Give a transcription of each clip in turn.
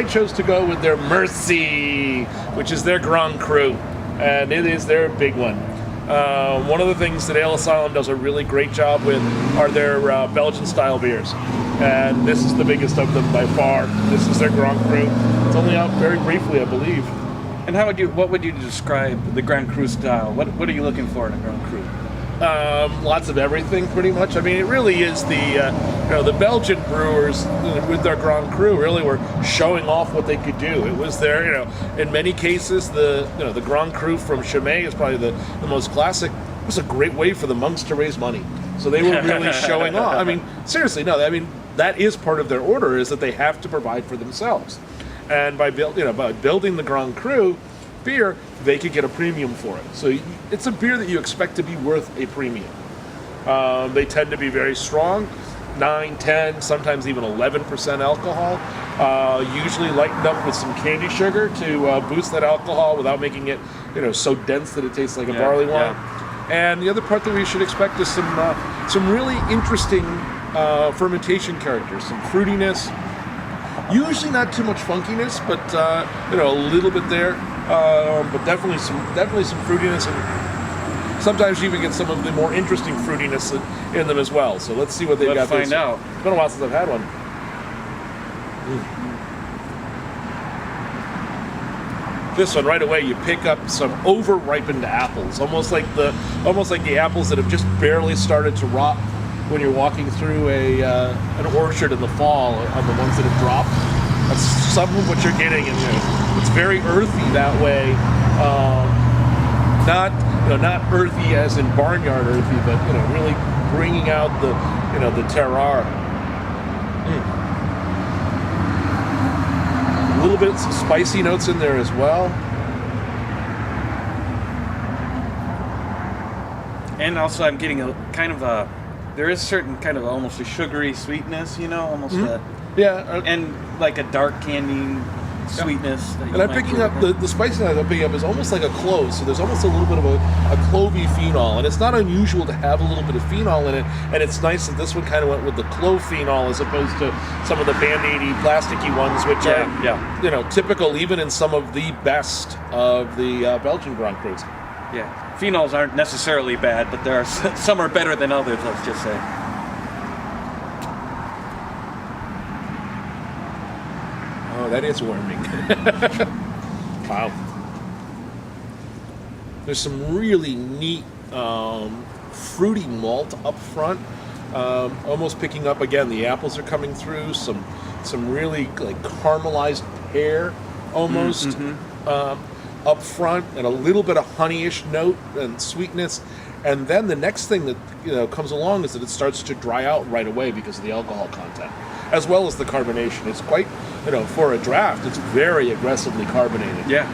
chose to go with their Mercy, which is their Grand Cru, and it is their big one. One of the things that Ale Asylum does a really great job with are their Belgian-style beers, and this is the biggest of them by far. This is their Grand Cru. It's only out very briefly, I believe. And what would you describe the Grand Cru style? What are you looking for in a Grand Cru? Lots of everything, pretty much. I mean, it really is the Belgian brewers with their Grand Cru really were showing off what they could do. It was their, in many cases, the Grand Cru from Chimay is probably the most classic. It was a great way for the monks to raise money. So they were really showing off. I mean, seriously, no. I mean, that is part of their order, is that they have to provide for themselves. And by building the Grand Cru beer, they could get a premium for it. So it's a beer that you expect to be worth a premium. They tend to be very strong, 9, 10, sometimes even 11% alcohol. Usually lightened up with some candy sugar to boost that alcohol without making it, so dense that it tastes like a barley wine. Yeah. And the other part that we should expect is some really interesting fermentation characters, some fruitiness. Usually not too much funkiness, but a little bit there. But definitely some fruitiness, and sometimes you even get some of the more interesting fruitiness in them as well. So let's see what they've got. Let's find out. It's been a while since I've had one. This one right away, you pick up some over-ripened apples, almost like the apples that have just barely started to rot when you're walking through an orchard in the fall on the ones that have dropped. That's some of what you're getting, and it's very earthy that way. Not earthy as in barnyard earthy, but really bringing out the terroir. A little bit some spicy notes in there as well. And also, I'm getting there is certain kind of almost a sugary sweetness, almost and like a dark candy sweetness. And I'm picking up the spiciness I'm picking up is almost like a clove. So there's almost a little bit of a clovey phenol, and it's not unusual to have a little bit of phenol in it. And it's nice that this one kind of went with the clove phenol as opposed to some of the Band-Aid-y, plasticky ones, which are typical even in some of the best of the Belgian Grand Crus. Yeah, phenols aren't necessarily bad, but there are some are better than others. Let's just say. Oh, that is warming. Wow. There's some really neat fruity malt up front. Almost picking up again. The apples are coming through. Some really like caramelized pear almost. Up front, and a little bit of honeyish note and sweetness, and then the next thing that comes along is that it starts to dry out right away because of the alcohol content, as well as the carbonation. It's quite, for a draft, it's very aggressively carbonated. Yeah,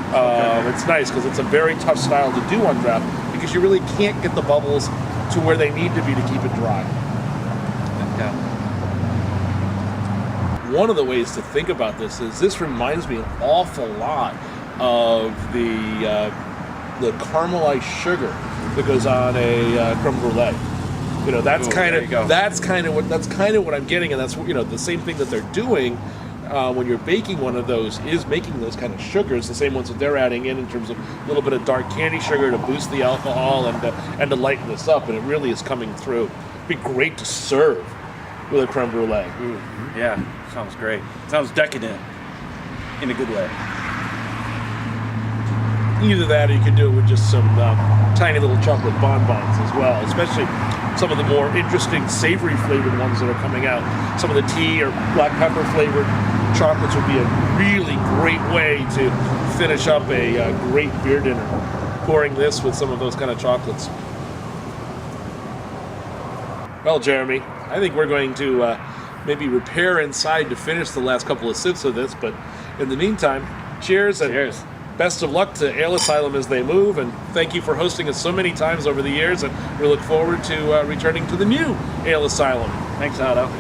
it's nice because it's a very tough style to do on draft because you really can't get the bubbles to where they need to be to keep it dry. Yeah. One of the ways to think about this is this reminds me an awful lot of the caramelized sugar that goes on a creme brulee. That's kind of what I'm getting, and that's the same thing that they're doing when you're baking one of those is making those kind of sugars, the same ones that they're adding in terms of a little bit of dark candy sugar to boost the alcohol and to lighten this up, and it really is coming through. It'd be great to serve with a creme brulee. Mm-hmm. Yeah, sounds great. Sounds decadent in a good way. Either that, or you could do it with just some tiny little chocolate bonbons as well, especially some of the more interesting savory flavored ones that are coming out. Some of the tea or black pepper flavored chocolates would be a really great way to finish up a great beer dinner. Pouring this with some of those kind of chocolates. Well, Jeremy, I think we're going to maybe repair inside to finish the last couple of sips of this, but in the meantime, cheers. Cheers. Best of luck to Ale Asylum as they move, and thank you for hosting us so many times over the years, and we look forward to returning to the new Ale Asylum. Thanks, Otto.